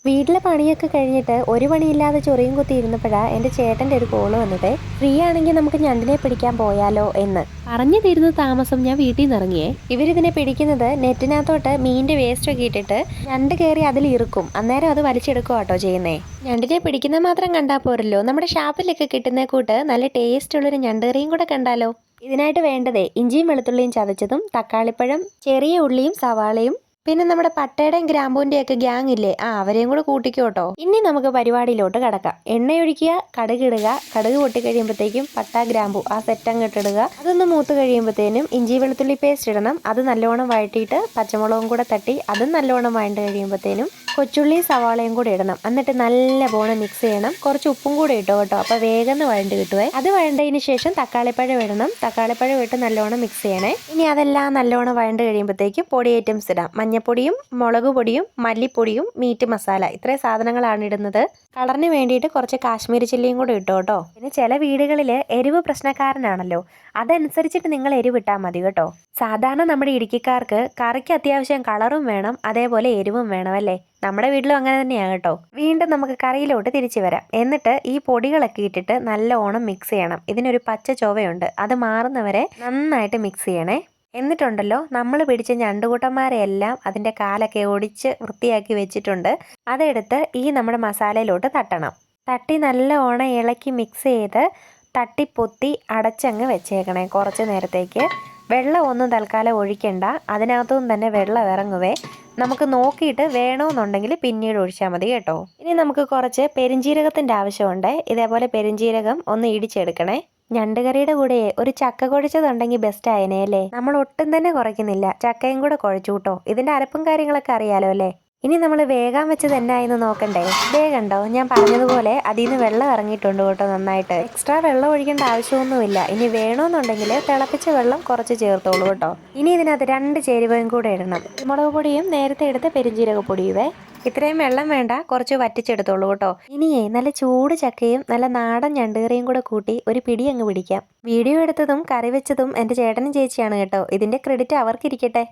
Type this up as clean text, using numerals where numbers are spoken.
വീട്ടിലെ പണിയൊക്കെ കഴിഞ്ഞിട്ട് ഒരു പണിയില്ലാതെ ചൊറിയും കുത്തി ഇരുന്നപ്പോഴാണ് എൻ്റെ ചേട്ടൻ്റെ ഒരു കോള് വന്നത്. ഫ്രീ ആണെങ്കിൽ നമുക്ക് ഞണ്ടിനെ പിടിക്കാൻ പോയാലോ എന്ന് പറഞ്ഞു തീരുന്ന താമസം ഞാൻ വീട്ടിൽ നിന്ന് ഇറങ്ങിയേ. ഇവരിതിനെ പിടിക്കുന്നത് നെറ്റിനകത്തോട്ട് മീനിൻ്റെ വേസ്റ്റ് ഒക്കെ ഇട്ടിട്ട് ഞണ്ട് കയറി അതിൽ ഇറുക്കും, അന്നേരം അത് വലിച്ചെടുക്കുക കേട്ടോ ചെയ്യുന്നേ. ഞണ്ടിനെ പിടിക്കുന്നത് മാത്രം കണ്ടാൽ പോരല്ലോ, നമ്മുടെ ഷാപ്പിലൊക്കെ കിട്ടുന്ന കൂട്ട് നല്ല ടേസ്റ്റ് ഉള്ളൊരു ഞണ്ടറിയും കൂടെ കണ്ടാലോ. ഇതിനായിട്ട് വേണ്ടതേ ഇഞ്ചിയും വെളുത്തുള്ളിയും ചതച്ചതും, തക്കാളിപ്പഴം, ചെറിയ ഉള്ളിയും സവാളയും, പിന്നെ നമ്മുടെ പട്ടയുടെയും ഗ്രാമ്പൂവിൻ്റെ ഒക്കെ ഗ്യാങ് ഇല്ലേ, അവരെയും കൂടെ കൂട്ടിക്കോട്ടോ. ഇനി നമുക്ക് പരിപാടിയിലോട്ട് കിടക്കാം. എണ്ണയൊഴിക്കുക, കടുകിടുക, കടുക് പൊട്ടി കഴിയുമ്പോഴത്തേക്കും പട്ട ഗ്രാമ്പൂ ആ സെറ്റങ്ങ് ഇട്ടിടുക. അതൊന്ന് മൂത്ത് കഴിയുമ്പോഴത്തേനും ഇഞ്ചി വെളുത്തുള്ളി പേസ്റ്റ് ഇടണം. അത് നല്ലോണം വഴറ്റിയിട്ട് പച്ചമുളകും കൂടെ തട്ടി അതും നല്ലോണം വഴണ്ട് കഴിയുമ്പോഴത്തേനും കൊച്ചുള്ളിയും സവാളയും കൂടെ ഇടണം. എന്നിട്ട് നല്ലപോലെ മിക്സ് ചെയ്യണം. കുറച്ച് ഉപ്പും കൂടെ ഇട്ടോ കേട്ടോ, അപ്പോൾ വേഗം വഴണ്ട് കിട്ടുവേ. അത് വഴണ്ടതിന് ശേഷം തക്കാളിപ്പഴം ഇടണം. തക്കാളിപ്പഴം ഇട്ട് നല്ലോണം മിക്സ് ചെയ്യണേ. ഇനി അതെല്ലാം നല്ലോണം വഴണ്ട് കഴിയുമ്പോഴത്തേക്കും പൊടി ഐറ്റംസ് ഇടാം. മഞ്ഞപ്പൊടിയും മുളക് പൊടിയും മല്ലിപ്പൊടിയും മീറ്റ് മസാല, ഇത്രയും സാധനങ്ങളാണ് ഇടുന്നത്. കളറിന് വേണ്ടിയിട്ട് കുറച്ച് കാശ്മീരി ചില്ലിയും കൂടെ ഇട്ടോ കേട്ടോ. പിന്നെ ചില വീടുകളിൽ എരിവ് പ്രശ്നക്കാരനാണല്ലോ, അതനുസരിച്ചിട്ട് നിങ്ങൾ എരിവിട്ടാൽ മതി കേട്ടോ. സാധാരണ നമ്മുടെ ഇടുക്കിക്കാർക്ക് കറിക്ക് അത്യാവശ്യം കളറും വേണം, അതേപോലെ എരിവും വേണം അല്ലേ. നമ്മുടെ വീട്ടിലും അങ്ങനെ തന്നെയാണ് കേട്ടോ. വീണ്ടും നമുക്ക് കറിയിലോട്ട് തിരിച്ചു വരാം. എന്നിട്ട് ഈ പൊടികളൊക്കെ ഇട്ടിട്ട് നല്ലോണം മിക്സ് ചെയ്യണം. ഇതിനൊരു പച്ച ചൊവയുണ്ട്, അത് മാറുന്നവരെ നന്നായിട്ട് മിക്സ് ചെയ്യണേ. എന്നിട്ടുണ്ടല്ലോ, നമ്മൾ പിടിച്ച ഞണ്ടുകൂട്ടന്മാരെയെല്ലാം അതിൻ്റെ കാലൊക്കെ ഒടിച്ച് വൃത്തിയാക്കി വെച്ചിട്ടുണ്ട്. അതെടുത്ത് ഈ നമ്മുടെ മസാലയിലോട്ട് തട്ടണം. തട്ടി നല്ലോണം ഇളക്കി മിക്സ് ചെയ്ത് തട്ടിപ്പൊത്തി അടച്ചങ്ങ് വെച്ചേക്കണേ കുറച്ച് നേരത്തേക്ക്. വെള്ളം ഒന്നും തൽക്കാലം ഒഴിക്കണ്ട, അതിനകത്തുനിന്ന് തന്നെ വെള്ളം ഇറങ്ങുവേ. നമുക്ക് നോക്കിയിട്ട് വേണമെന്നുണ്ടെങ്കിൽ പിന്നീട് ഒഴിച്ചാൽ മതി കേട്ടോ. ഇനി നമുക്ക് കുറച്ച് പെരിഞ്ജീരകത്തിൻ്റെ ആവശ്യമുണ്ട്. ഇതേപോലെ പെരിഞ്ജീരകം ഒന്ന് ഇടിച്ചെടുക്കണേ. ഞണ്ടുകറിയുടെ കൂടെ ഒരു ചക്ക കുഴച്ചതുണ്ടെങ്കിൽ ബെസ്റ്റ് ആയനെ അല്ലേ. നമ്മൾ ഒട്ടും തന്നെ കുറയ്ക്കുന്നില്ല, ചക്കയും കൂടെ കുഴച്ചു കൂട്ടോ. ഇതിൻ്റെ അരപ്പും കാര്യങ്ങളൊക്കെ അറിയാലോ അല്ലേ. ഇനി നമ്മൾ വേഗം വെച്ചത് എന്നായെന്ന് നോക്കണ്ടേ. വേഗണ്ടോ, ഞാൻ പറഞ്ഞതുപോലെ അതിൽ നിന്ന് വെള്ളം ഇറങ്ങിയിട്ടുണ്ട് കേട്ടോ നന്നായിട്ട്. എക്സ്ട്രാ വെള്ളം ഒഴിക്കേണ്ട ആവശ്യമൊന്നുമില്ല. ഇനി വേണമെന്നുണ്ടെങ്കിൽ തിളപ്പിച്ച വെള്ളം കുറച്ച് ചേർത്തോളൂ കേട്ടോ. ഇനി ഇതിനകത്ത് 2 ചേരുവയും കൂടെ ഇടണം. മുളക് പൊടിയും നേരത്തെ എടുത്ത പെരിഞ്ജീരക പൊടിയുവേ. ഇത്രയും വെള്ളം വേണ്ട, കുറച്ച് വറ്റിച്ചെടുത്തോളൂ കേട്ടോ. ഇനിയേ നല്ല ചൂട് ചക്കയും നല്ല നാടൻ ഞണ്ടുകറിയും കൂടെ കൂട്ടി ഒരു പിടി അങ്ങ് പിടിക്കാം. വീഡിയോ എടുത്തതും കറി വെച്ചതും എൻ്റെ ചേട്ടനും ചേച്ചിയാണ് കേട്ടോ. ഇതിൻ്റെ ക്രെഡിറ്റ് അവർക്കിരിക്കട്ടെ.